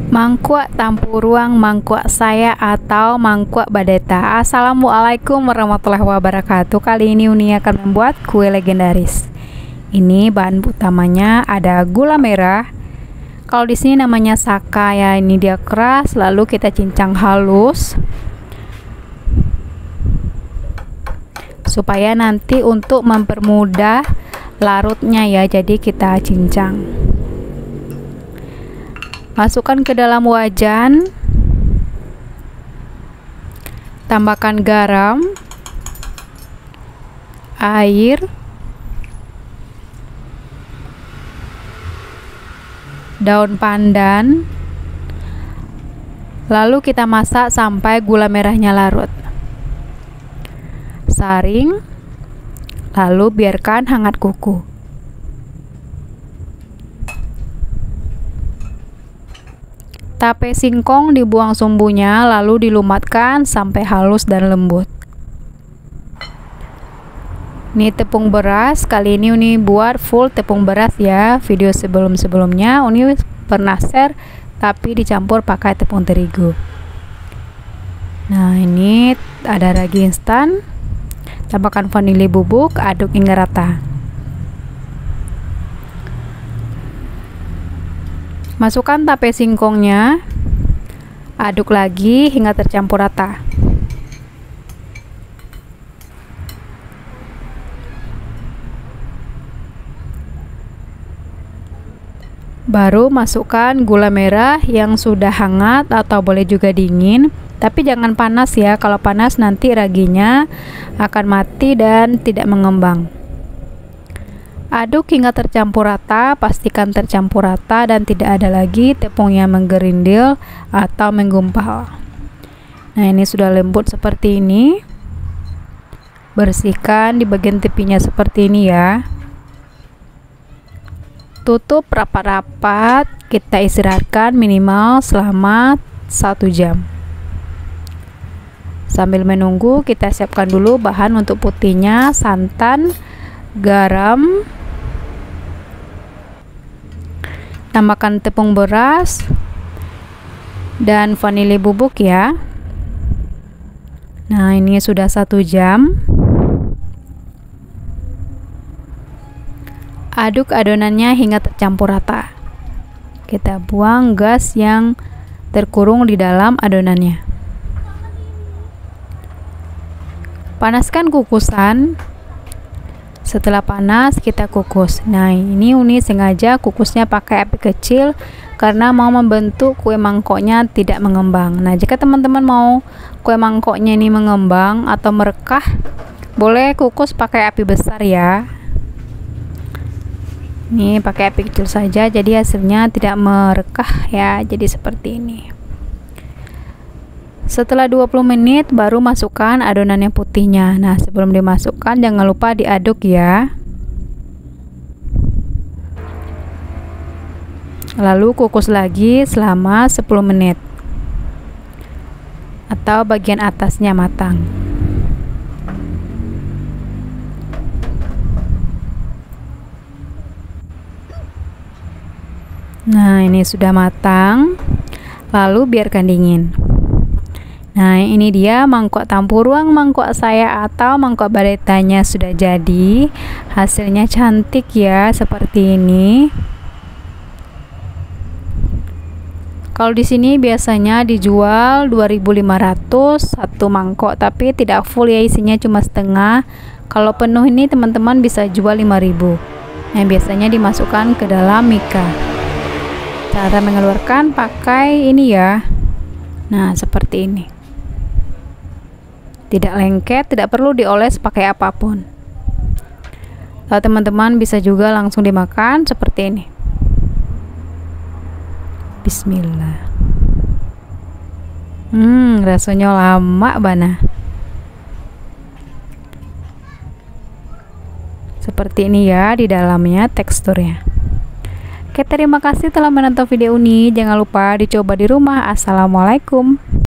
Mangkuak Tampuruang, mangkuak saya atau mangkuak badeta. Assalamualaikum warahmatullahi wabarakatuh. Kali ini Uni akan membuat kue legendaris. Ini bahan utamanya ada gula merah. Kalau di sini namanya saka ya, ini dia keras, lalu kita cincang halus supaya nanti untuk mempermudah larutnya ya. Jadi kita cincang. Masukkan ke dalam wajan, tambahkan garam, air, daun pandan, lalu kita masak sampai gula merahnya larut. Saring, lalu biarkan hangat kuku. Tape singkong dibuang sumbunya, lalu dilumatkan sampai halus dan lembut. Ini tepung beras, kali ini Uni buat full tepung beras ya. Video sebelum-sebelumnya Uni pernah share tapi dicampur pakai tepung terigu. Nah, ini ada ragi instan. Tambahkan vanili bubuk, aduk hingga rata. Masukkan tape singkongnya, aduk lagi hingga tercampur rata. Baru masukkan gula merah yang sudah hangat atau boleh juga dingin, tapi jangan panas ya. Kalau panas nanti raginya akan mati dan tidak mengembang. Aduk hingga tercampur rata, pastikan tercampur rata dan tidak ada lagi tepung yang menggerindil atau menggumpal. Nah, ini sudah lembut seperti ini. Bersihkan di bagian tepinya seperti ini ya. Tutup rapat-rapat, kita istirahatkan minimal selama 1 jam. Sambil menunggu, kita siapkan dulu bahan untuk putihnya, santan, garam, tambahkan tepung beras dan vanili bubuk ya. Nah, ini sudah 1 jam. Aduk adonannya hingga tercampur rata. Kita buang gas yang terkurung di dalam adonannya. Panaskan kukusan. Setelah panas kita kukus. Nah, ini Uni sengaja kukusnya pakai api kecil karena mau membentuk kue mangkoknya tidak mengembang. Nah, jika teman-teman mau kue mangkoknya ini mengembang atau merekah, boleh kukus pakai api besar ya. Ini pakai api kecil saja, jadi hasilnya tidak merekah ya. Jadi seperti ini. Setelah 20 menit baru masukkan adonan yang putihnya. Nah, sebelum dimasukkan jangan lupa diaduk ya. Lalu kukus lagi selama 10 menit. Atau bagian atasnya matang. Nah, ini sudah matang. Lalu biarkan dingin. Nah, ini dia mangkok tampuruang mangkok saya atau mangkok badetanya sudah jadi. Hasilnya cantik ya, seperti ini. Kalau di sini biasanya dijual 2.500 satu mangkok, tapi tidak full ya, isinya cuma setengah. Kalau penuh ini teman-teman bisa jual 5.000. Nah, biasanya dimasukkan ke dalam mika. Cara mengeluarkan pakai ini ya. Nah, seperti ini. Tidak lengket, tidak perlu dioles pakai apapun. Lalu teman-teman bisa juga langsung dimakan seperti ini. Bismillah. Rasanya lama bana. Seperti ini ya di dalamnya teksturnya. Oke, terima kasih telah menonton video ini. Jangan lupa dicoba di rumah. Assalamualaikum.